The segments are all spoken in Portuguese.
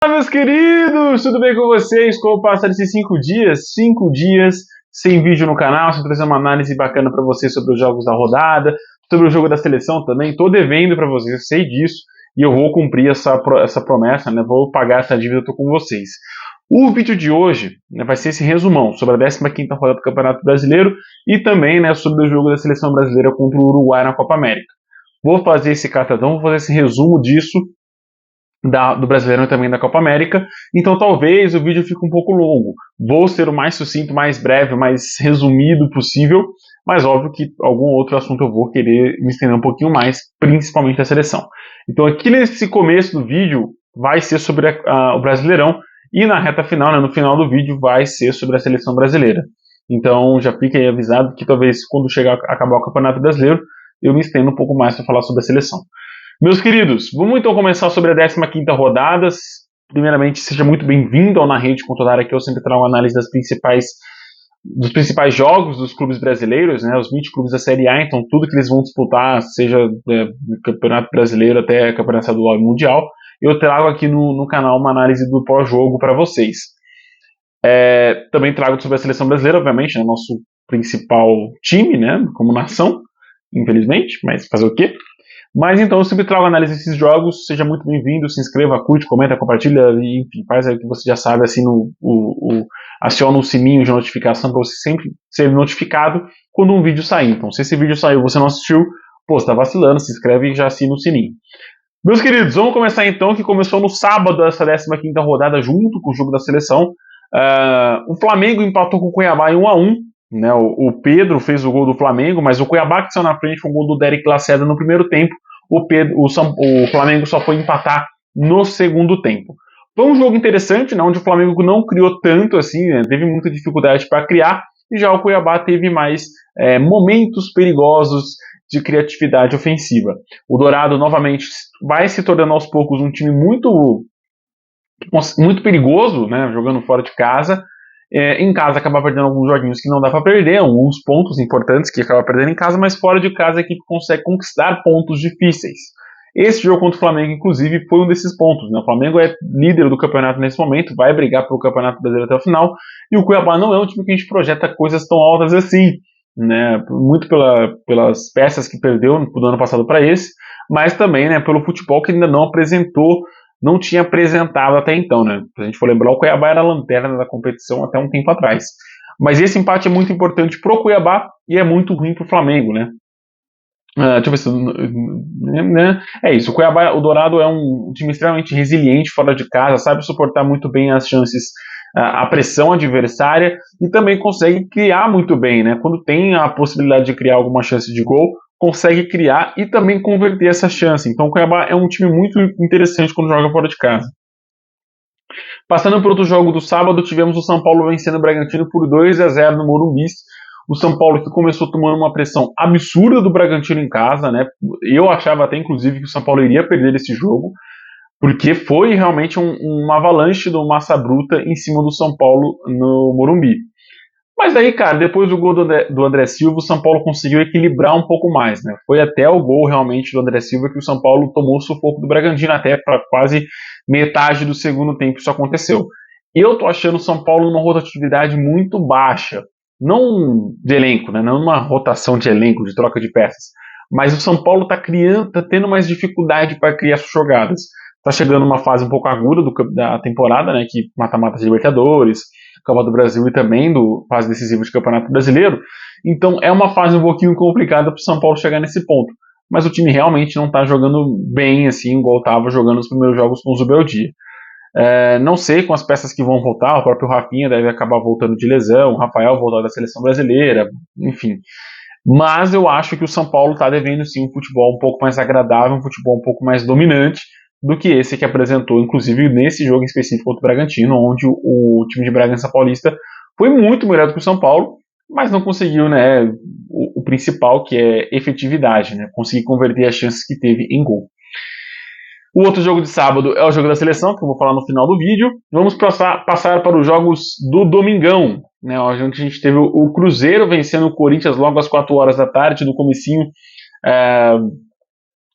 Olá, meus queridos! Tudo bem com vocês? Como passaram esses 5 dias? 5 dias sem vídeo no canal, sem trazer uma análise bacana para vocês sobre os jogos da rodada, sobre o jogo da seleção também. Tô devendo para vocês, eu sei disso, e eu vou cumprir essa promessa, né? Vou pagar essa dívida, tô com vocês. O vídeo de hoje, né, vai ser esse resumão sobre a 15ª rodada do Campeonato Brasileiro e também, né, sobre o jogo da seleção brasileira contra o Uruguai na Copa América. Vou fazer esse catadão, vou fazer esse resumo disso do Brasileirão e também da Copa América, então talvez o vídeo fique um pouco longo. Vou ser o mais sucinto, mais breve, mais resumido possível, mas óbvio que algum outro assunto eu vou querer me estender um pouquinho mais, principalmente a seleção. Então aqui nesse começo do vídeo vai ser sobre o Brasileirão e na reta final, né, no final do vídeo, vai ser sobre a seleção brasileira. Então já fique aí avisado que talvez quando acabar o Campeonato Brasileiro eu me estenda um pouco mais para falar sobre a seleção. Meus queridos, vamos então começar sobre a 15ª rodada. Primeiramente, seja muito bem-vindo ao Na Rede com Todara, que eu sempre trago uma análise dos principais jogos dos clubes brasileiros, né, os 20 clubes da Série A, então tudo que eles vão disputar, seja Campeonato Brasileiro até Campeonato Estadual e Mundial, eu trago aqui no canal uma análise do pós-jogo para vocês. Também trago sobre a seleção brasileira, obviamente, né, nosso principal time, né, como nação, infelizmente, mas fazer o quê? Mas então eu sempre trago análise desses jogos, seja muito bem-vindo, se inscreva, curte, comenta, compartilha, e enfim, faz aí o que você já sabe, assim, aciona o sininho de notificação para você sempre ser notificado quando um vídeo sair. Então, se esse vídeo saiu e você não assistiu, pô, você tá vacilando, se inscreve e já assina o sininho. Meus queridos, vamos começar então, que começou no sábado essa 15ª rodada, junto com o jogo da seleção. O Flamengo empatou com o Cuiabá em 1-1. Né, o Pedro fez o gol do Flamengo, mas o Cuiabá que saiu na frente com o gol do Derek Lacerda no primeiro tempo. O Flamengo só foi empatar no segundo tempo. Foi um jogo interessante, né, onde o Flamengo não criou tanto assim, né, teve muita dificuldade para criar, e já o Cuiabá teve mais momentos perigosos de criatividade ofensiva. O Dourado novamente vai se tornando aos poucos um time muito perigoso, né, jogando fora de casa. Em casa acaba perdendo alguns joguinhos que não dá para perder, alguns pontos importantes que acaba perdendo em casa, mas fora de casa a equipe consegue conquistar pontos difíceis. Esse jogo contra o Flamengo, inclusive, foi um desses pontos. Né? O Flamengo é líder do campeonato nesse momento, vai brigar pelo Campeonato Brasileiro até o final, e o Cuiabá não é um time que a gente projeta coisas tão altas assim, né? Muito pelas peças que perdeu do ano passado para esse, mas também, né, pelo futebol que ainda não tinha apresentado até então, né? Se a gente for lembrar, o Cuiabá era a lanterna da competição até um tempo atrás. Mas esse empate é muito importante pro Cuiabá e é muito ruim pro Flamengo, né? Deixa eu ver se... Né? É isso, o Cuiabá, o Dourado é um time extremamente resiliente fora de casa, sabe suportar muito bem as chances, a pressão adversária e também consegue criar muito bem, né? Quando tem a possibilidade de criar alguma chance de gol, consegue criar e também converter essa chance. Então o Cuiabá é um time muito interessante quando joga fora de casa. Passando por outro jogo do sábado, tivemos o São Paulo vencendo o Bragantino por 2-0 no Morumbi. O São Paulo que começou tomando uma pressão absurda do Bragantino em casa, né? Eu achava até inclusive que o São Paulo iria perder esse jogo, porque foi realmente uma avalanche do Massa Bruta em cima do São Paulo no Morumbi. Mas aí, cara, depois do gol do André Silva, o São Paulo conseguiu equilibrar um pouco mais, né? Foi até o gol realmente do André Silva que o São Paulo tomou o sufoco do Bragantino, até para quase metade do segundo tempo isso aconteceu. Eu tô achando o São Paulo numa rotatividade muito baixa, não de elenco, né? Não numa rotação de elenco, de troca de peças, mas o São Paulo tá tendo mais dificuldade para criar suas jogadas. Tá chegando uma fase um pouco aguda da temporada, né? Que mata-mata de Libertadores, Copa do Brasil e também do fase decisiva de Campeonato Brasileiro. Então é uma fase um pouquinho complicada para o São Paulo chegar nesse ponto. Mas o time realmente não está jogando bem, assim, igual estava jogando nos primeiros jogos com o Zubeldia. Não sei com as peças que vão voltar, o próprio Rafinha deve acabar voltando de lesão, o Rafael voltar da seleção brasileira, enfim. Mas eu acho que o São Paulo está devendo sim um futebol um pouco mais agradável, um futebol um pouco mais dominante do que esse que apresentou, inclusive nesse jogo em específico contra o Bragantino, onde o time de Bragança Paulista foi muito melhor do que o São Paulo, mas não conseguiu, né, o principal, que é efetividade, né, conseguir converter as chances que teve em gol. O outro jogo de sábado é o jogo da seleção, que eu vou falar no final do vídeo. Vamos passar para os jogos do domingão, né, onde a gente teve o Cruzeiro vencendo o Corinthians logo às 4 horas da tarde, no comecinho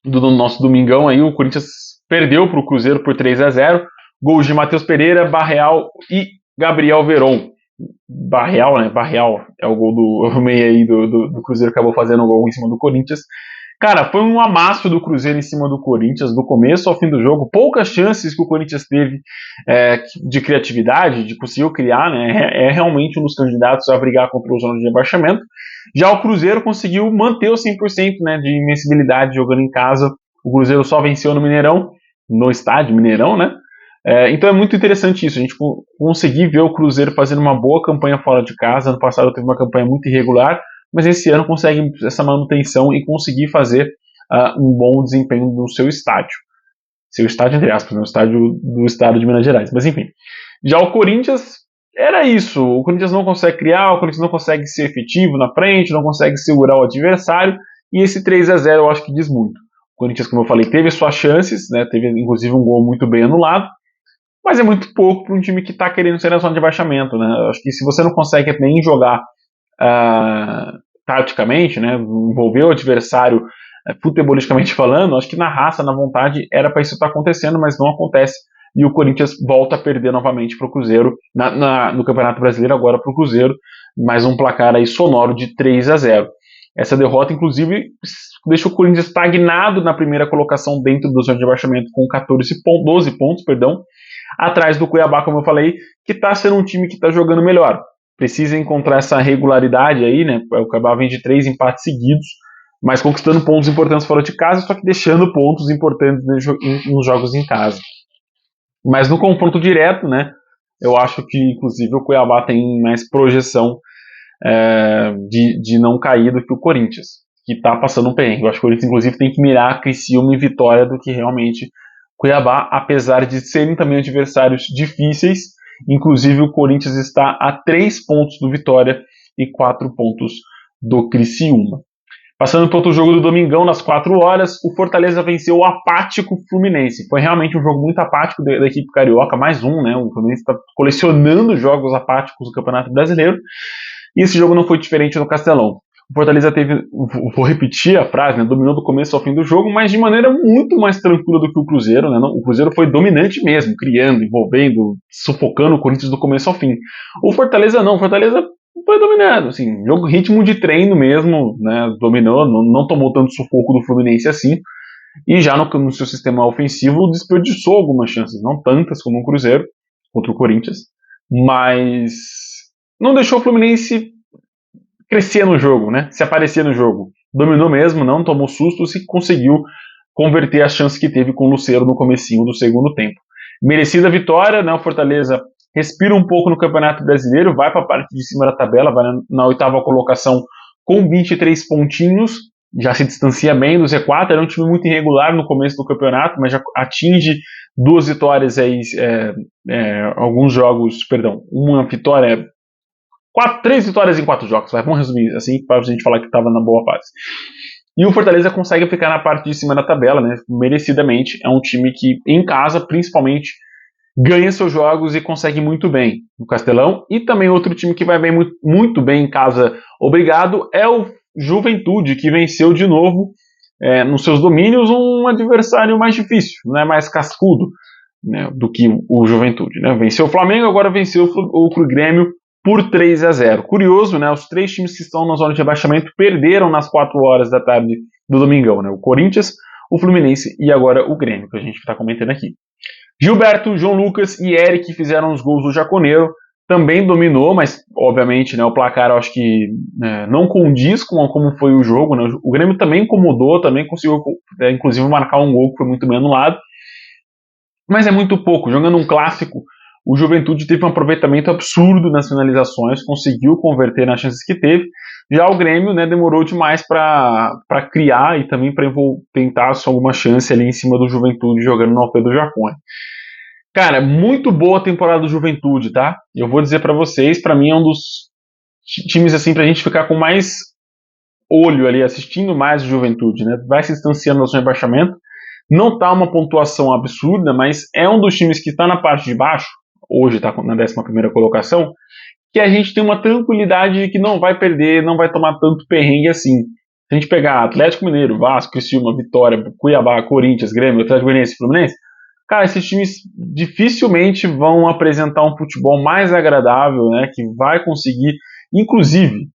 do nosso domingão. Aí o Corinthians perdeu para o Cruzeiro por 3-0. Gols de Matheus Pereira, Barreal e Gabriel Veron. Barreal, né? Barreal é o gol do meio aí do Cruzeiro, acabou fazendo o gol em cima do Corinthians. Cara, foi um amasso do Cruzeiro em cima do Corinthians, do começo ao fim do jogo. Poucas chances que o Corinthians teve de criatividade, de conseguir criar, né? É realmente um dos candidatos a brigar contra o zona de rebaixamento. Já o Cruzeiro conseguiu manter o 100%, né, de invencibilidade jogando em casa. O Cruzeiro só venceu no Mineirão, no estádio Mineirão, né? Então é muito interessante isso, a gente conseguir ver o Cruzeiro fazendo uma boa campanha fora de casa. Ano passado teve uma campanha muito irregular, mas esse ano consegue essa manutenção e conseguir fazer um bom desempenho no seu estádio. Seu estádio, entre aspas, no estádio do estado de Minas Gerais. Mas enfim. Já o Corinthians, era isso. O Corinthians não consegue criar, o Corinthians não consegue ser efetivo na frente, não consegue segurar o adversário, e esse 3-0 eu acho que diz muito. O Corinthians, como eu falei, teve suas chances, né, teve inclusive um gol muito bem anulado, mas é muito pouco para um time que está querendo ser na zona de baixamento, né? Eu acho que se você não consegue nem jogar taticamente, né, envolver o adversário futebolisticamente falando, acho que na raça, na vontade, era para isso estar acontecendo, mas não acontece, e o Corinthians volta a perder novamente para o Cruzeiro, no Campeonato Brasileiro, agora para o Cruzeiro, mais um placar aí sonoro de 3-0. Essa derrota, inclusive, deixa o Corinthians estagnado na primeira colocação dentro do zona de rebaixamento com 12 pontos, atrás do Cuiabá, como eu falei, que está sendo um time que está jogando melhor. Precisa encontrar essa regularidade aí, né? O Cuiabá vem de 3 empates seguidos, mas conquistando pontos importantes fora de casa, só que deixando pontos importantes nos jogos em casa. Mas no confronto direto, né? Eu acho que, inclusive, o Cuiabá tem mais projeção de não cair do que o Corinthians, que está passando um perrengue. Eu acho que o Corinthians, inclusive, tem que mirar Criciúma e Vitória do que realmente Cuiabá, apesar de serem também adversários difíceis. Inclusive o Corinthians está a 3 pontos do Vitória e 4 pontos do Criciúma. Passando para outro jogo do domingão, nas 4 horas, o Fortaleza venceu o apático Fluminense. Foi realmente um jogo muito apático da equipe carioca, mais um, né? O Fluminense está colecionando jogos apáticos do Campeonato Brasileiro, e esse jogo não foi diferente no Castelão. O Fortaleza teve, vou repetir a frase, né, dominou do começo ao fim do jogo, mas de maneira muito mais tranquila do que o Cruzeiro, né? O Cruzeiro foi dominante mesmo, criando, envolvendo, sufocando o Corinthians do começo ao fim. O Fortaleza não, o Fortaleza foi dominado, assim, jogo, ritmo de treino mesmo, né, dominou, não tomou tanto sufoco do Fluminense assim, e já no seu sistema ofensivo desperdiçou algumas chances, não tantas como o Cruzeiro, contra o Corinthians, mas não deixou o Fluminense crescer no jogo, né? Se aparecer no jogo. Dominou mesmo, não tomou sustos e conseguiu converter as chances que teve com o Lucero no comecinho do segundo tempo. Merecida vitória, né? O Fortaleza respira um pouco no Campeonato Brasileiro, vai para a parte de cima da tabela, vai na 8ª colocação com 23 pontinhos, já se distancia bem do Z4, era um time muito irregular no começo do campeonato, mas já atinge 2 vitórias aí, alguns jogos, perdão, uma vitória, 3 vitórias em 4 jogos, vamos resumir assim, para a gente falar que estava na boa fase. E o Fortaleza consegue ficar na parte de cima da tabela, né, merecidamente. É um time que, em casa, principalmente, ganha seus jogos e consegue muito bem no Castelão. E também outro time que vai bem, muito bem em casa, obrigado, é o Juventude, que venceu de novo, nos seus domínios, um adversário mais difícil, né, mais cascudo, né, do que o Juventude. Né. Venceu o Flamengo, agora venceu o Grêmio por 3-0. Curioso, né? Os 3 times que estão na zona de rebaixamento perderam nas 4 horas da tarde do domingão, né? O Corinthians, o Fluminense e agora o Grêmio, que a gente está comentando aqui. Gilberto, João Lucas e Eric fizeram os gols do Jaconeiro. Também dominou, mas obviamente, né, o placar eu acho que não condiz com como foi o jogo, né? O Grêmio também incomodou, também conseguiu inclusive marcar um gol que foi muito bem anulado. Mas é muito pouco. Jogando um clássico, o Juventude teve um aproveitamento absurdo nas finalizações, conseguiu converter nas chances que teve. Já o Grêmio, né, demorou demais para criar e também para tentar alguma chance ali em cima do Juventude jogando no Alfredo Jaconi. Cara, muito boa temporada do Juventude, tá? Eu vou dizer para vocês, para mim é um dos times assim pra gente ficar com mais olho ali, assistindo mais o Juventude, né? Vai se distanciando do seu rebaixamento. Não tá uma pontuação absurda, mas é um dos times que está na parte de baixo, hoje está na 11ª colocação, que a gente tem uma tranquilidade de que não vai perder, não vai tomar tanto perrengue assim. Se a gente pegar Atlético Mineiro, Vasco, Criciúma, Vitória, Cuiabá, Corinthians, Grêmio, Atlético Goianiense e Fluminense, cara, esses times dificilmente vão apresentar um futebol mais agradável, né, que vai conseguir, inclusive,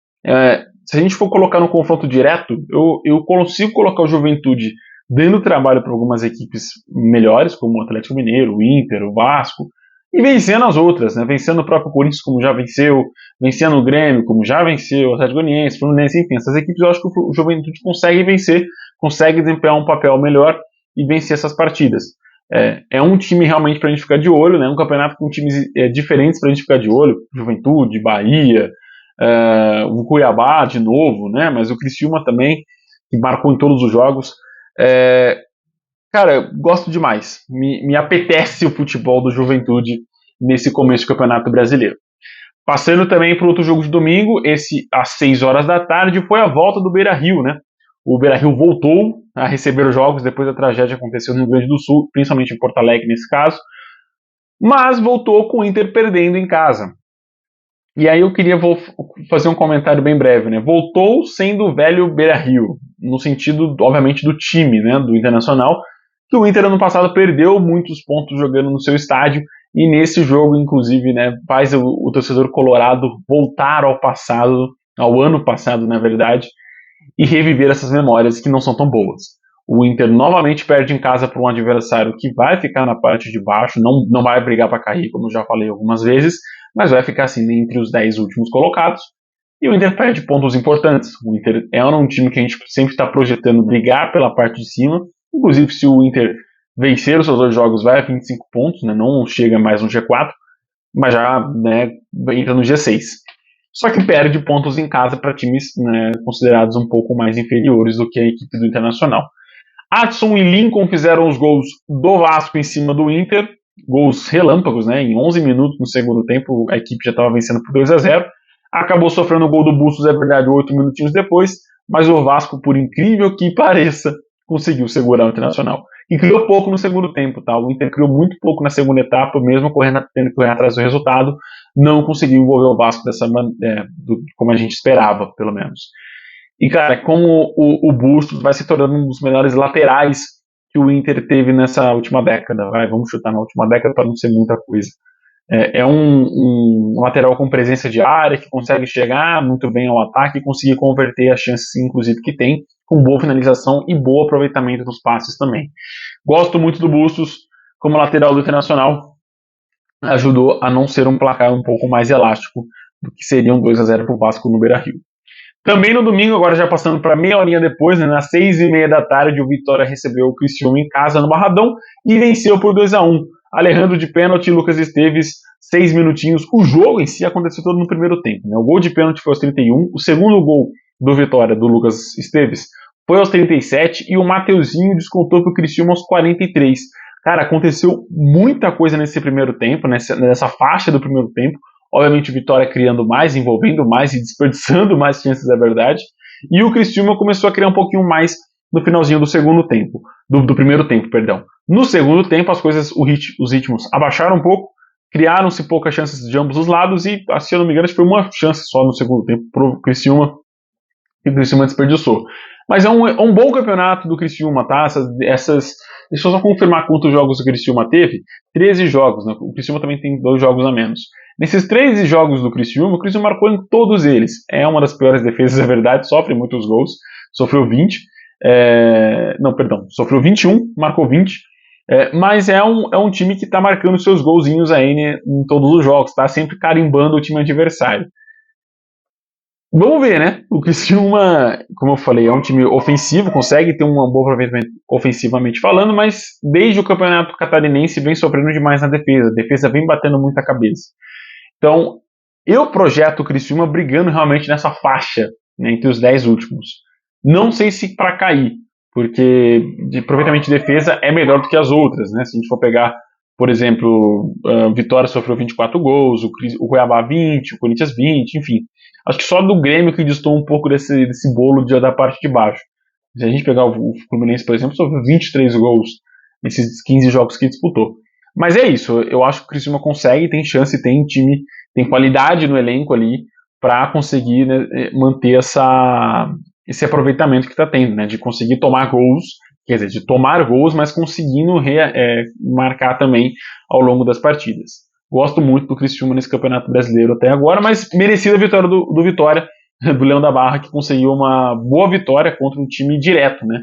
se a gente for colocar no confronto direto, eu consigo colocar o Juventude dando trabalho para algumas equipes melhores, como o Atlético Mineiro, o Inter, o Vasco, e vencendo as outras, né, vencendo o próprio Corinthians, como já venceu, vencendo o Grêmio, como já venceu, o Atlético Goianiense, Fluminense, enfim, essas equipes eu acho que o Juventude consegue vencer, consegue desempenhar um papel melhor e vencer essas partidas. É um time realmente para a gente ficar de olho, né? Um campeonato com times diferentes para a gente ficar de olho. Juventude, Bahia, o Cuiabá de novo, né? Mas o Criciúma também, que marcou em todos os jogos. Cara, gosto demais. Me apetece o futebol do Juventude nesse começo do Campeonato Brasileiro. Passando também para outro jogo de domingo, esse às 6 horas da tarde, foi a volta do Beira-Rio, né? O Beira-Rio voltou a receber os jogos depois da tragédia que aconteceu no Rio Grande do Sul, principalmente em Porto Alegre nesse caso, mas voltou com o Inter perdendo em casa. E aí eu queria fazer um comentário bem breve, né? Voltou sendo o velho Beira-Rio, no sentido, obviamente, do time, né, do Internacional, que o Inter ano passado perdeu muitos pontos jogando no seu estádio, e nesse jogo, inclusive, né, faz o torcedor colorado voltar ao passado, ao ano passado, na verdade, e reviver essas memórias que não são tão boas. O Inter novamente perde em casa para um adversário que vai ficar na parte de baixo, não vai brigar para cair, como eu já falei algumas vezes, mas vai ficar assim entre os 10 últimos colocados. E o Inter perde pontos importantes. O Inter é um time que a gente sempre está projetando brigar pela parte de cima. Inclusive, se o Inter vencer os seus 2 jogos, vai a 25 pontos, né? Não chega mais no G4, mas já, né, entra no G6. Só que perde pontos em casa para times, né, considerados um pouco mais inferiores do que a equipe do Internacional. Adson e Lincoln fizeram os gols do Vasco em cima do Inter, gols relâmpagos, né? Em 11 minutos no segundo tempo, a equipe já estava vencendo por 2-0. Acabou sofrendo o gol do Bustos, é verdade, 8 minutinhos depois, mas o Vasco, por incrível que pareça, conseguiu segurar o Internacional. E criou pouco no segundo tempo, tá? O Inter criou muito pouco na segunda etapa, mesmo tendo que correr atrás do resultado, não conseguiu envolver o Vasco como a gente esperava, pelo menos. E, cara, como o Bustos vai se tornando um dos melhores laterais que o Inter teve nessa última década. Vamos chutar na última década para não ser muita coisa. É um lateral com presença de área, que consegue chegar muito bem ao ataque e conseguir converter as chances, inclusive, que tem, com boa finalização e bom aproveitamento dos passes também. Gosto muito do Bustos como lateral do Internacional. Ajudou a não ser um placar um pouco mais elástico do que seria um 2-0 para o Vasco no Beira-Rio. Também no domingo, agora já passando para meia horinha depois, né, às 6h30 da tarde, o Vitória recebeu o Criciúma em casa no Barradão e venceu por 2-1. Alejandro de pênalti, Lucas Esteves, 6 minutinhos. O jogo em si aconteceu todo no primeiro tempo, né? O gol de pênalti foi aos 31, o segundo gol do Vitória, do Lucas Esteves, foi aos 37 e o Mateuzinho descontou para o Criciúma aos 43. Cara, aconteceu muita coisa nesse primeiro tempo, nessa faixa do primeiro tempo. Obviamente o Vitória criando mais, envolvendo mais e desperdiçando mais chances, é verdade. E o Criciúma começou a criar um pouquinho mais no finalzinho do segundo tempo. Do primeiro tempo, perdão. No segundo tempo, as coisas, os ritmos abaixaram um pouco, criaram-se poucas chances de ambos os lados e, se eu não me engano, foi uma chance só no segundo tempo pro Criciúma e o Criciúma desperdiçou. Mas é um bom campeonato do Criciúma, tá? Deixa eu só confirmar quantos jogos o Criciúma teve. 13 jogos, né? O Criciúma também tem 2 jogos a menos. Nesses 13 jogos do Criciúma, o Criciúma marcou em todos eles. É uma das piores defesas, é verdade, sofre muitos gols. Sofreu 20. Sofreu 21, marcou 20. Mas é um time que está marcando seus golzinhos aí, né, em todos os jogos, tá sempre carimbando o time adversário. Vamos ver, né? O Criciúma, como eu falei, é um time ofensivo, consegue ter um bom aproveitamento ofensivamente falando, mas desde o Campeonato Catarinense vem sofrendo demais na defesa. A defesa vem batendo muita cabeça. Então, eu projeto o Criciúma brigando realmente nessa faixa, né, entre os 10 últimos. Não sei se para cair, porque de aproveitamento de defesa é melhor do que as outras, né? Se a gente for pegar, por exemplo, Vitória sofreu 24 gols, o Cuiabá 20, o Corinthians 20, enfim. Acho que só do Grêmio que distou um pouco desse bolo da parte de baixo. Se a gente pegar o Fluminense, por exemplo, sofreu 23 gols nesses 15 jogos que disputou. Mas é isso, eu acho que o Criciúma consegue, tem chance, tem time, tem qualidade no elenco ali para conseguir, né, manter esse aproveitamento que está tendo, né, de conseguir tomar gols quer dizer, de tomar gols, mas conseguindo marcar também ao longo das partidas. Gosto muito do Criciúma nesse Campeonato Brasileiro até agora, mas merecida a vitória do Vitória, do Leão da Barra, que conseguiu uma boa vitória contra um time direto, né?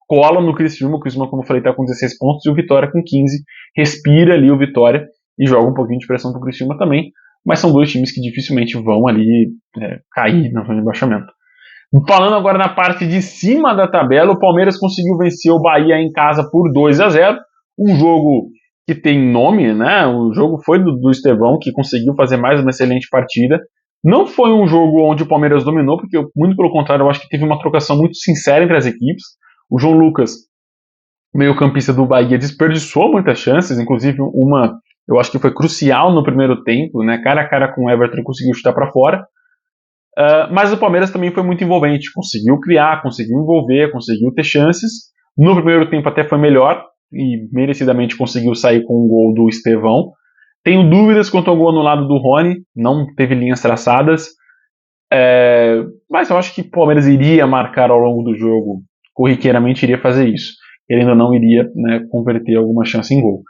Cola no Criciúma, o Criciúma, como eu falei, está com 16 pontos, e o Vitória com 15, respira ali o Vitória e joga um pouquinho de pressão pro Criciúma também, mas são dois times que dificilmente vão ali cair na zona de rebaixamento. Falando agora na parte de cima da tabela, o Palmeiras conseguiu vencer o Bahia em casa por 2-0, um jogo que tem nome, né? O jogo foi do Estevão, que conseguiu fazer mais uma excelente partida. Não foi um jogo onde o Palmeiras dominou, porque muito pelo contrário, eu acho que teve uma trocação muito sincera entre as equipes. O João Lucas, meio-campista do Bahia, desperdiçou muitas chances, inclusive uma, eu acho que foi crucial no primeiro tempo, né? Cara a cara com o Everton, conseguiu chutar para fora. Mas o Palmeiras também foi muito envolvente, conseguiu criar, conseguiu envolver, conseguiu ter chances. No primeiro tempo até foi melhor e merecidamente conseguiu sair com o gol do Estevão. Tenho dúvidas quanto ao gol anulado do Rony, não teve linhas traçadas, mas eu acho que o Palmeiras iria marcar ao longo do jogo, corriqueiramente iria fazer isso. Ele ainda não iria, né, converter alguma chance em gol.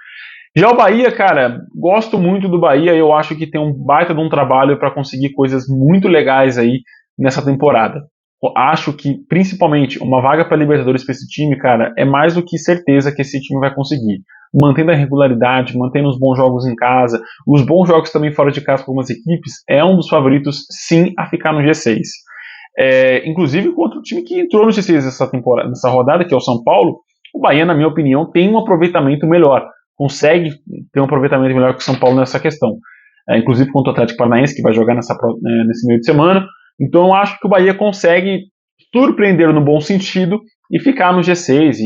Já o Bahia, cara, gosto muito do Bahia, eu acho que tem um baita de um trabalho para conseguir coisas muito legais aí nessa temporada. Acho que, principalmente, uma vaga para Libertadores para esse time, cara, é mais do que certeza que esse time vai conseguir. Mantendo a regularidade, mantendo os bons jogos em casa, os bons jogos também fora de casa com algumas equipes, é um dos favoritos, sim, a ficar no G6. Inclusive contra o time que entrou no G6 nessa rodada, que é o São Paulo, o Bahia, na minha opinião, tem um aproveitamento melhor. Consegue ter um aproveitamento melhor que o São Paulo nessa questão. Inclusive contra o Atlético Paranaense, que vai jogar nesse meio de semana. Então eu acho que o Bahia consegue surpreender no bom sentido e ficar no G6.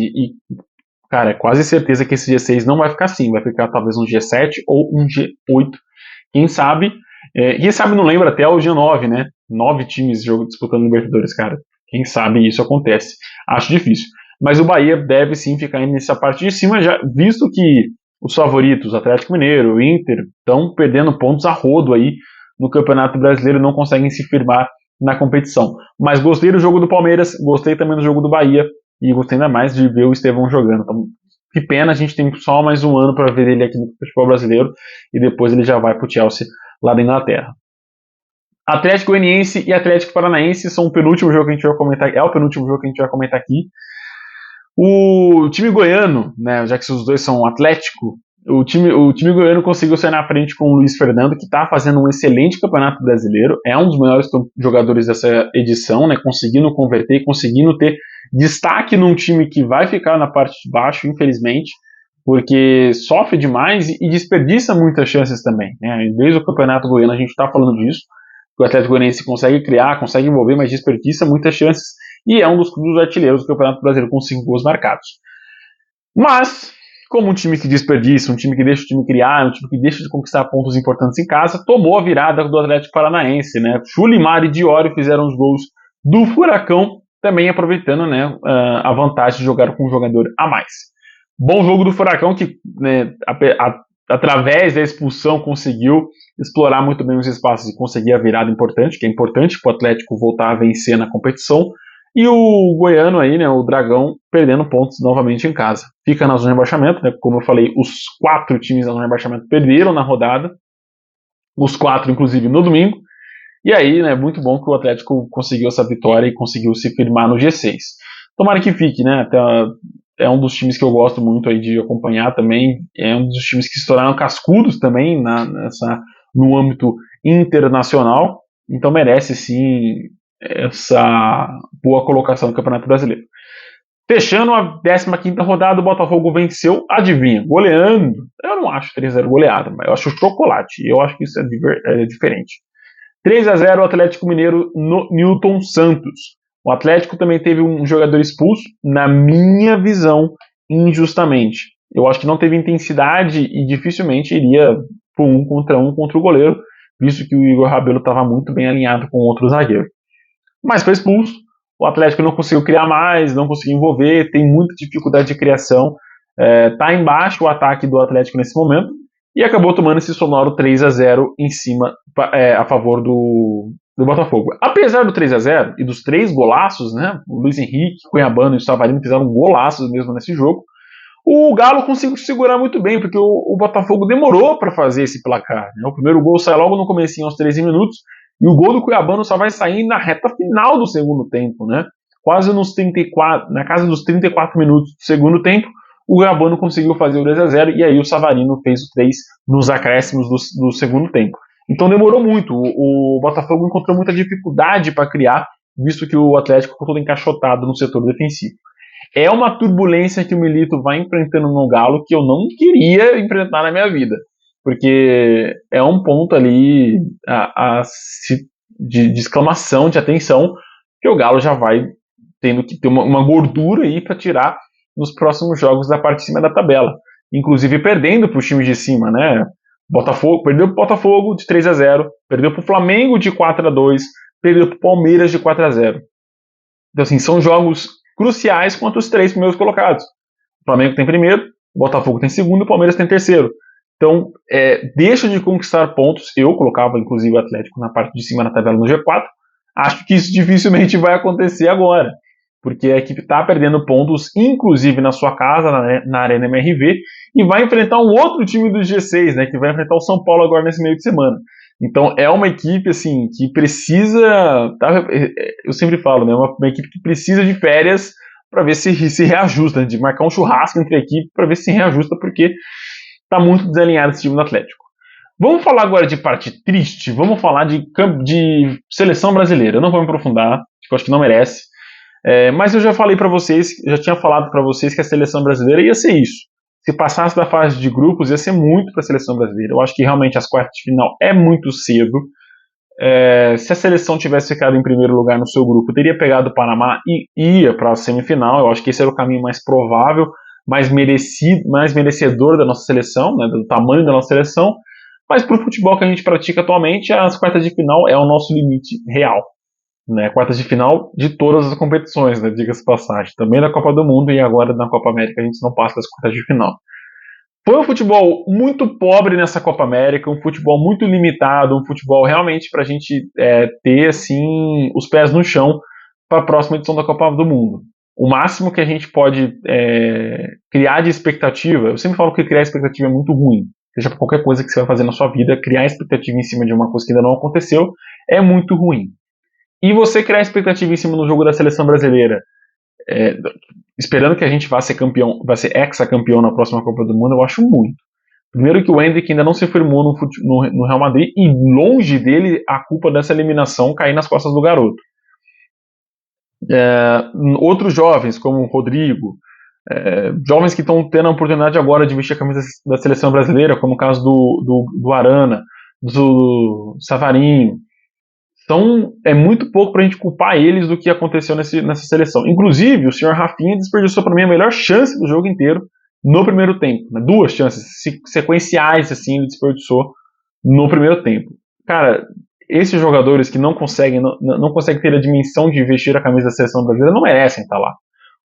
Cara, é quase certeza que esse G6 não vai ficar assim. Vai ficar talvez um G7 ou um G8. Quem sabe? Quem sabe não lembra até o G9, né? 9 times disputando Libertadores, cara. Quem sabe isso acontece. Acho difícil. Mas o Bahia deve sim ficar nessa parte de cima, já visto que os favoritos, Atlético Mineiro, o Inter, estão perdendo pontos a rodo aí no Campeonato Brasileiro, não conseguem se firmar na competição. Mas gostei do jogo do Palmeiras, gostei também do jogo do Bahia e gostei ainda mais de ver o Estevão jogando. Então, que pena, a gente tem só mais um ano para ver ele aqui no futebol brasileiro e depois ele já vai para o Chelsea lá da Inglaterra. Atlético Goianiense e Atlético Paranaense são o penúltimo jogo que a gente vai comentar, é o penúltimo jogo que a gente vai comentar aqui. O time goiano, né, já que os dois são Atlético, o time goiano conseguiu sair na frente com o Luiz Fernando, que está fazendo um excelente campeonato brasileiro, é um dos melhores jogadores dessa edição, né, conseguindo converter, conseguindo ter destaque num time que vai ficar na parte de baixo, infelizmente, porque sofre demais e desperdiça muitas chances também. Né? Desde o campeonato goiano a gente está falando disso, que o Atlético Goianiense consegue criar, consegue envolver, mas desperdiça muitas chances, e é um dos artilheiros do Campeonato Brasileiro com 5 gols marcados. Mas, como um time que desperdiça, um time que deixa o time criar, um time que deixa de conquistar pontos importantes em casa, tomou a virada do Atlético Paranaense, né? Chulimar e Diório fizeram os gols do Furacão, também aproveitando, né, a vantagem de jogar com um jogador a mais. Bom jogo do Furacão, que, né, através da expulsão conseguiu explorar muito bem os espaços e conseguir a virada importante, que é importante para o Atlético voltar a vencer na competição. E o goiano aí, né, o Dragão, perdendo pontos novamente em casa. Fica na zona de rebaixamento, né, como eu falei, os 4 times da zona de rebaixamento perderam na rodada, os 4 inclusive no domingo, e aí, né, muito bom que o Atlético conseguiu essa vitória e conseguiu se firmar no G6. Tomara que fique, né, é um dos times que eu gosto muito aí de acompanhar também, é um dos times que se tornaram cascudos também no âmbito internacional, então merece sim essa boa colocação no Campeonato Brasileiro. Fechando a 15ª rodada, o Botafogo venceu, adivinha, goleando. Eu não acho 3-0 goleada, mas eu acho chocolate, eu acho que isso é diferente. 3-0 o Atlético Mineiro no Newton Santos. O Atlético também teve um jogador expulso, na minha visão, injustamente. Eu acho que não teve intensidade e dificilmente iria por 1 contra o goleiro, visto que o Igor Rabelo estava muito bem alinhado com outro zagueiro. Mas foi expulso, o Atlético não conseguiu criar mais, não conseguiu envolver, tem muita dificuldade de criação, tá embaixo o ataque do Atlético nesse momento, e acabou tomando esse sonoro 3-0 em cima, a favor do do Botafogo. Apesar do 3-0 e dos 3 golaços, né? O Luiz Henrique, o Cuiabano e o Savarino fizeram golaços mesmo nesse jogo. O Galo conseguiu segurar muito bem, porque o Botafogo demorou para fazer esse placar. Né? O primeiro gol sai logo no comecinho, aos 13 minutos, e o gol do Cuiabano só vai sair na reta final do segundo tempo, né? Quase nos 34, na casa dos 34 minutos do segundo tempo, o Cuiabano conseguiu fazer o 2-0 e aí o Savarino fez o 3 nos acréscimos do segundo tempo. Então demorou muito, o Botafogo encontrou muita dificuldade para criar, visto que o Atlético ficou todo encaixotado no setor defensivo. É uma turbulência que o Milito vai enfrentando no Galo que eu não queria enfrentar na minha vida. Porque é um ponto ali de exclamação, de atenção, que o Galo já vai tendo que ter uma gordura aí para tirar nos próximos jogos da parte de cima da tabela. Inclusive perdendo para os times de cima, né? Botafogo, perdeu para o Botafogo de 3-0, perdeu para o Flamengo de 4-2, perdeu para o Palmeiras de 4-0. Então, assim, são jogos cruciais contra os 3 primeiros colocados. O Flamengo tem primeiro, o Botafogo tem segundo e o Palmeiras tem terceiro. Então, deixa de conquistar pontos. Eu colocava, inclusive, o Atlético na parte de cima da tabela no G4. Acho que isso dificilmente vai acontecer agora, porque a equipe está perdendo pontos, inclusive na sua casa, na Arena MRV, e vai enfrentar um outro time do G6, né, que vai enfrentar o São Paulo agora nesse meio de semana. Então é uma equipe assim que precisa, tá, eu sempre falo, né, uma equipe que precisa de férias para ver se reajusta, de marcar um churrasco entre a equipe para ver se reajusta, porque está muito desalinhado esse time do Atlético. Vamos falar agora de parte triste, vamos falar de seleção brasileira. Eu não vou me aprofundar, porque eu acho que não merece. Mas eu já falei para vocês, já tinha falado para vocês que a seleção brasileira ia ser isso. Se passasse da fase de grupos, ia ser muito para a seleção brasileira. Eu acho que realmente as quartas de final é muito cedo. Se a seleção tivesse ficado em primeiro lugar no seu grupo, teria pegado o Panamá e ia para a semifinal. Eu acho que esse era o caminho mais provável, mais merecedor da nossa seleção, né, do tamanho da nossa seleção. Mas para o futebol que a gente pratica atualmente, as quartas de final é o nosso limite real. Né, quartas de final de todas as competições, né, diga-se passagem, também da Copa do Mundo e agora na Copa América a gente não passa das quartas de final. Foi um futebol muito pobre nessa Copa América, um futebol muito limitado, um futebol realmente para a gente ter assim os pés no chão para a próxima edição da Copa do Mundo. O máximo que a gente pode criar de expectativa, eu sempre falo que criar expectativa é muito ruim, seja para qualquer coisa que você vai fazer na sua vida, criar expectativa em cima de uma coisa que ainda não aconteceu é muito ruim. E você criar expectativa em cima do jogo da seleção brasileira, esperando que a gente vá ser campeão, vá ser ex-campeão na próxima Copa do Mundo, eu acho muito. Primeiro que o Endrick ainda não se firmou no Real Madrid e longe dele a culpa dessa eliminação cair nas costas do garoto. Outros jovens, como o Rodrigo, jovens que estão tendo a oportunidade agora de vestir a camisa da seleção brasileira, como o caso do Arana, do Savarino, então, é muito pouco para a gente culpar eles do que aconteceu nessa seleção. Inclusive, o senhor Rafinha desperdiçou para mim a melhor chance do jogo inteiro no primeiro tempo. Né? 2 chances sequenciais, assim, ele desperdiçou no primeiro tempo. Cara, esses jogadores que não conseguem ter a dimensão de vestir a camisa da seleção brasileira não merecem estar lá.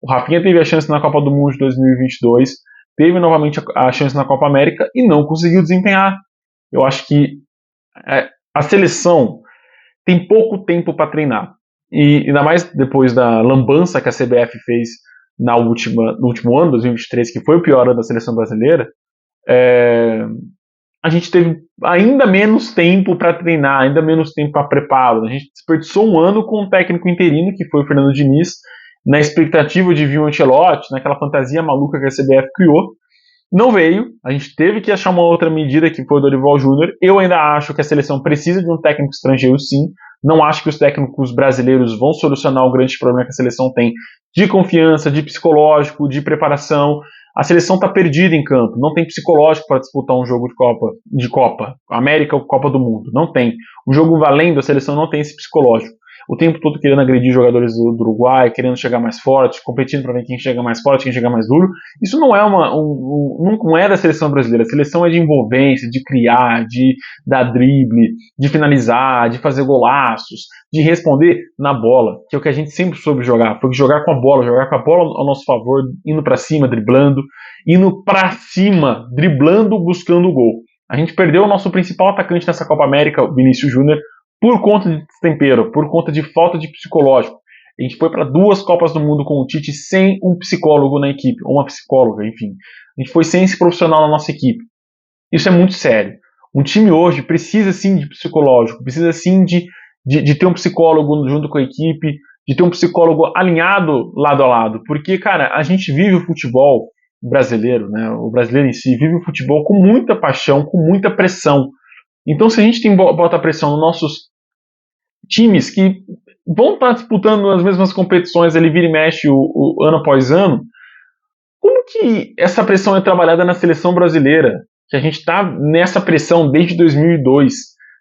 O Rafinha teve a chance na Copa do Mundo de 2022, teve novamente a chance na Copa América e não conseguiu desempenhar. Eu acho que a seleção tem pouco tempo para treinar. E ainda mais depois da lambança que a CBF fez no último ano, 2023, que foi o pior ano da seleção brasileira, a gente teve ainda menos tempo para treinar, ainda menos tempo para preparo. A gente desperdiçou um ano com um técnico interino, que foi o Fernando Diniz, na expectativa de vir o Ancelotti, naquela fantasia maluca que a CBF criou. Não veio, a gente teve que achar uma outra medida, que foi o Dorival Júnior. Eu ainda acho que a seleção precisa de um técnico estrangeiro, sim. Não acho que os técnicos brasileiros vão solucionar o grande problema que a seleção tem de confiança, de psicológico, de preparação. A seleção está perdida em campo, não tem psicológico para disputar um jogo de Copa, América ou Copa do Mundo, não tem. Um jogo valendo, a seleção não tem esse psicológico. O tempo todo querendo agredir jogadores do Uruguai, querendo chegar mais forte, competindo para ver quem chega mais forte, quem chega mais duro. Isso não é não é da seleção brasileira. A seleção é de envolvência, de criar, de dar drible, de finalizar, de fazer golaços, de responder na bola, que é o que a gente sempre soube jogar. Foi jogar com a bola ao nosso favor, indo para cima, driblando, indo para cima, driblando, buscando o gol. A gente perdeu o nosso principal atacante nessa Copa América, o Vinícius Júnior, por conta de destempero, por conta de falta de psicológico. A gente foi para 2 Copas do Mundo com o Tite sem um psicólogo na equipe, ou uma psicóloga, enfim. A gente foi sem esse profissional na nossa equipe. Isso é muito sério. Um time hoje precisa sim de psicológico, precisa sim de ter um psicólogo junto com a equipe, de ter um psicólogo alinhado lado a lado. Porque, cara, a gente vive o futebol brasileiro, né? O brasileiro em si vive o futebol com muita paixão, com muita pressão. Então, se a gente bota pressão nos nossos times que vão estar disputando as mesmas competições ali, vira e mexe o ano após ano, como que essa pressão é trabalhada na seleção brasileira? Que a gente está nessa pressão desde 2002.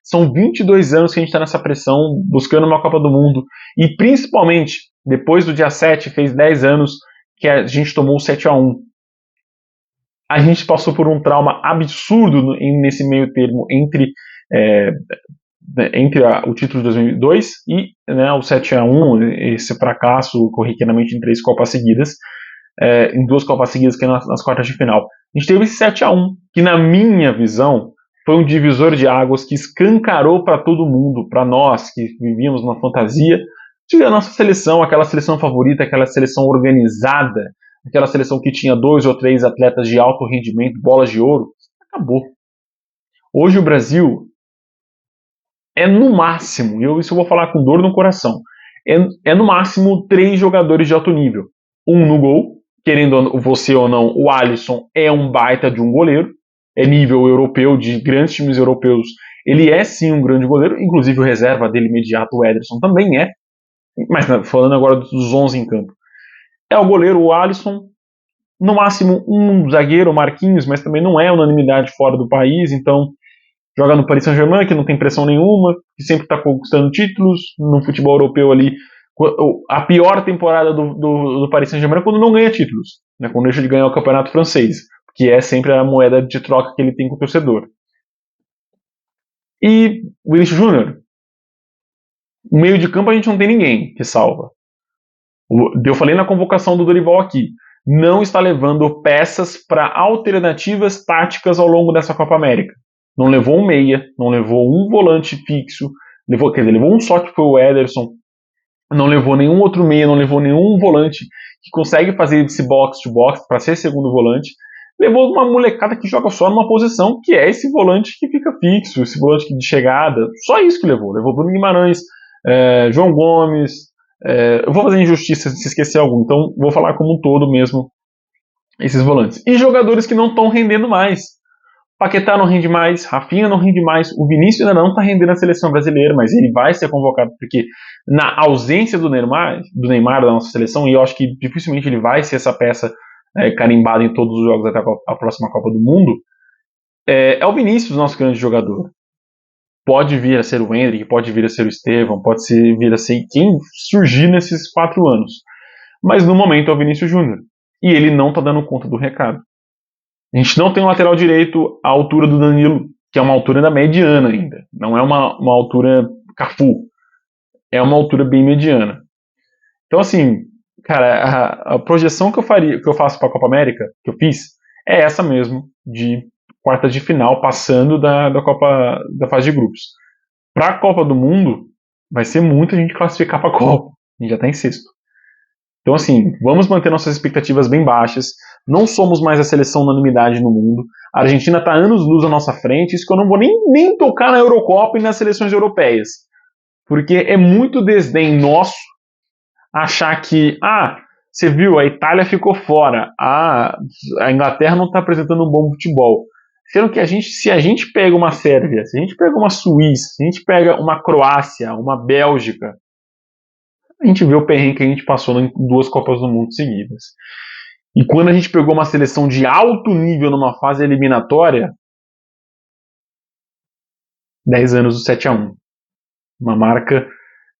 São 22 anos que a gente está nessa pressão, buscando uma Copa do Mundo. E principalmente, depois do dia 7, fez 10 anos que a gente tomou o 7-1. A gente passou por um trauma absurdo nesse meio termo entre o título de 2002 e o 7-1, esse fracasso corriqueiramente em 3 Copas seguidas, em 2 Copas seguidas, que é nas quartas de final. A gente teve esse 7-1, que na minha visão foi um divisor de águas que escancarou para todo mundo, para nós que vivíamos na fantasia, de a nossa seleção, aquela seleção favorita, aquela seleção organizada, aquela seleção que tinha 2 ou 3 atletas de alto rendimento, bolas de ouro, acabou. Hoje o Brasil é no máximo, e isso eu vou falar com dor no coração, é no máximo 3 jogadores de alto nível. Um no gol, querendo você ou não, o Alisson é um baita de um goleiro, é nível europeu, de grandes times europeus, ele é sim um grande goleiro, inclusive o reserva dele imediato, o Ederson, também é, mas falando agora dos 11 em campo. É o goleiro, o Alisson, no máximo um zagueiro, o Marquinhos, mas também não é unanimidade fora do país, então joga no Paris Saint-Germain, que não tem pressão nenhuma, que sempre está conquistando títulos, no futebol europeu ali, a pior temporada do Paris Saint-Germain é quando não ganha títulos, né, quando deixa de ganhar o campeonato francês, que é sempre a moeda de troca que ele tem com o torcedor. E o Vinícius Júnior, no meio de campo a gente não tem ninguém que salva. Eu falei na convocação do Dorival aqui, não está levando peças para alternativas táticas ao longo dessa Copa América. Não levou um meia, não levou um volante fixo, levou um só que foi o Ederson, não levou nenhum outro meia, não levou nenhum volante que consegue fazer esse box-to-box para ser segundo volante. Levou uma molecada que joga só numa posição, que é esse volante que fica fixo, esse volante de chegada. Só isso que levou. Levou Bruno Guimarães, João Gomes. Eu vou fazer injustiça se esquecer algum, então vou falar como um todo mesmo esses volantes. E jogadores que não estão rendendo mais. Paquetá não rende mais, Rafinha não rende mais, o Vinícius ainda não está rendendo na seleção brasileira, mas ele vai ser convocado, porque na ausência do Neymar da nossa seleção, e eu acho que dificilmente ele vai ser essa peça carimbada em todos os jogos até a próxima Copa do Mundo, é o Vinícius, nosso grande jogador. Pode vir a ser o Endrick, pode vir a ser o Estevão, pode vir a ser quem surgir nesses 4 anos. Mas no momento é o Vinícius Júnior. E ele não está dando conta do recado. A gente não tem um lateral direito à altura do Danilo, que é uma altura da mediana ainda. Não é uma altura Cafu. É uma altura bem mediana. Então, assim, cara, a projeção que eu faço para a Copa América, que eu fiz, é essa mesmo, de quartas de final, passando da fase de grupos. Para a Copa do Mundo, vai ser muita gente classificar para a Copa. A gente já está em sexto. Então, assim, vamos manter nossas expectativas bem baixas. Não somos mais a seleção unanimidade no mundo. A Argentina está anos-luz à nossa frente. Isso que eu não vou nem tocar na Eurocopa e nas seleções europeias. Porque é muito desdém nosso achar que, você viu, a Itália ficou fora. A Inglaterra não está apresentando um bom futebol. Sendo que se a gente pega uma Sérvia, se a gente pega uma Suíça, se a gente pega uma Croácia, uma Bélgica, a gente vê o perrengue que a gente passou em 2 Copas do Mundo seguidas. E quando a gente pegou uma seleção de alto nível numa fase eliminatória, 10 anos do 7-1. Uma marca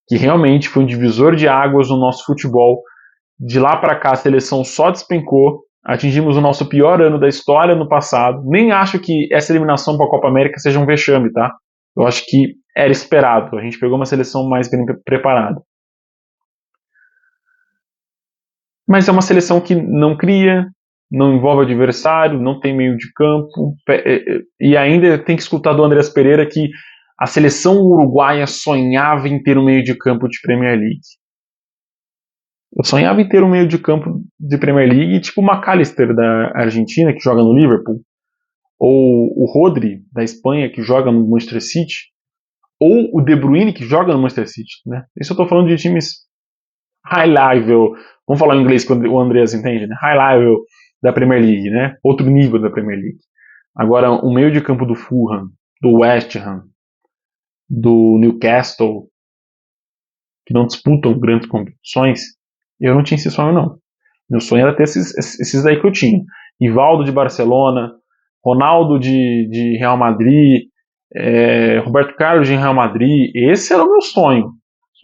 que realmente foi um divisor de águas no nosso futebol. De lá para cá a seleção só despencou. Atingimos o nosso pior ano da história no passado. Nem acho que essa eliminação para a Copa América seja um vexame, tá? Eu acho que era esperado. A gente pegou uma seleção mais bem preparada. Mas é uma seleção que não cria, não envolve o adversário, não tem meio de campo, e ainda tem que escutar do Andreas Pereira que A seleção uruguaia sonhava em ter um meio de campo de Premier League. Eu sonhava em ter um meio de campo de Premier League, tipo o McAllister da Argentina, que joga no Liverpool, ou o Rodri da Espanha, que joga no Manchester City, ou o De Bruyne, que joga no Manchester City. Né? Isso eu estou falando de times high level, vamos falar em inglês que o Andreas entende, né? High level da Premier League, né? Outro nível da Premier League. Agora, o meio de campo do Fulham, do West Ham, do Newcastle, que não disputam grandes competições, eu não tinha esse sonho, não. Meu sonho era ter esses daí que eu tinha. Rivaldo de Barcelona, Ronaldo de Real Madrid, Roberto Carlos de Real Madrid. Esse era o meu sonho.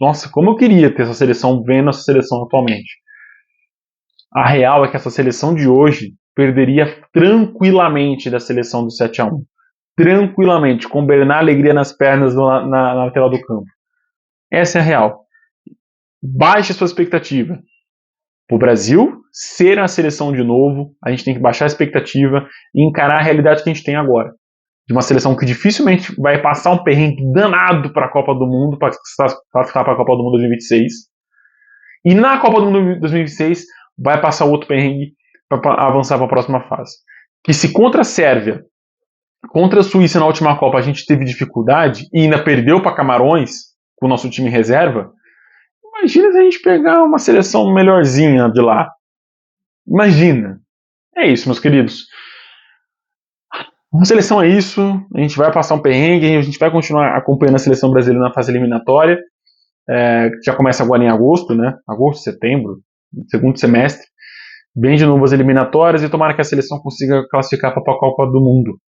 Nossa, como eu queria ter essa seleção vendo essa seleção atualmente. A real é que essa seleção de hoje perderia tranquilamente da seleção do 7-1. Tranquilamente, com Bernard Alegria nas pernas na lateral do campo. Essa é a real. Baixe sua expectativa. Para o Brasil ser a seleção de novo, a gente tem que baixar a expectativa e encarar a realidade que a gente tem agora. De uma seleção que dificilmente vai passar um perrengue danado para a Copa do Mundo, para classificar para a Copa do Mundo 2026. E na Copa do Mundo 2026 vai passar outro perrengue para avançar para a próxima fase. Que se contra a Sérvia, contra a Suíça na última Copa a gente teve dificuldade e ainda perdeu para Camarões com o nosso time reserva, imagina se a gente pegar uma seleção melhorzinha de lá. Imagina. É isso, meus queridos. Uma seleção é isso. A gente vai passar um perrengue, a gente vai continuar acompanhando a seleção brasileira na fase eliminatória. Já começa agora em agosto, né? Agosto, setembro, segundo semestre. Vem de novo as eliminatórias e tomara que a seleção consiga classificar para a Copa do Mundo.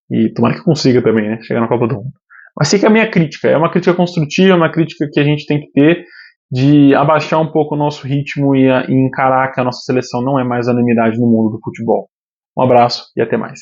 E tomara que consiga também, né? Chegar na Copa do Mundo. Mas fica a minha crítica. É uma crítica construtiva, é uma crítica que a gente tem que ter de abaixar um pouco o nosso ritmo e encarar que a nossa seleção não é mais a unanimidade no mundo do futebol. Um abraço e até mais.